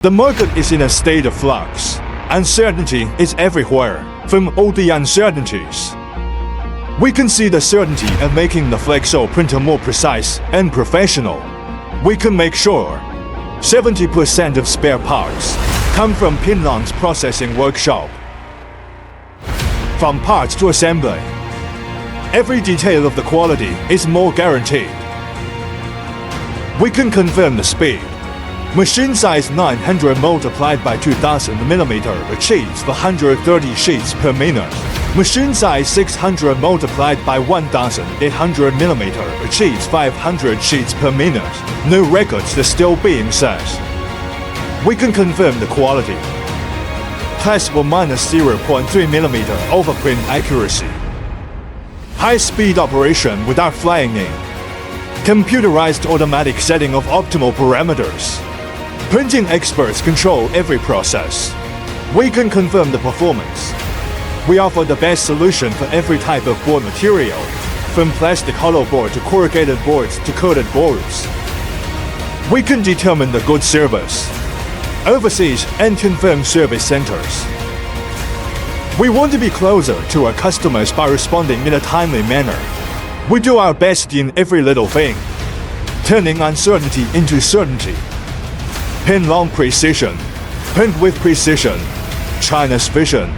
The market is in a state of flux. Uncertainty is everywhere, from all the uncertainties. We can see the certainty of making the Flexo printer more precise and professional. We can make sure 70% of spare parts come from Pinlong's processing workshop. From parts to assembly, every detail of the quality is more guaranteed. We can confirm the speed. Machine size 900 multiplied by 2000 mm achieves 130 sheets per minute. Machine size 600 multiplied by 1800 mm achieves 500 sheets per minute. No records are still being set. We can confirm the quality. Plus or minus 0.3 mm overprint accuracy. High speed operation without flying ink. Computerized automatic setting of optimal parameters. Printing experts control every process. We can confirm the performance. We offer the best solution for every type of board material, from plastic hollow board to corrugated boards to coated boards. We can determine the good service, overseas and confirm service centers. We want to be closer to our customers by responding in a timely manner. We do our best in every little thing, turning uncertainty into certainty. Pinlong Precision. Print with precision. China's vision.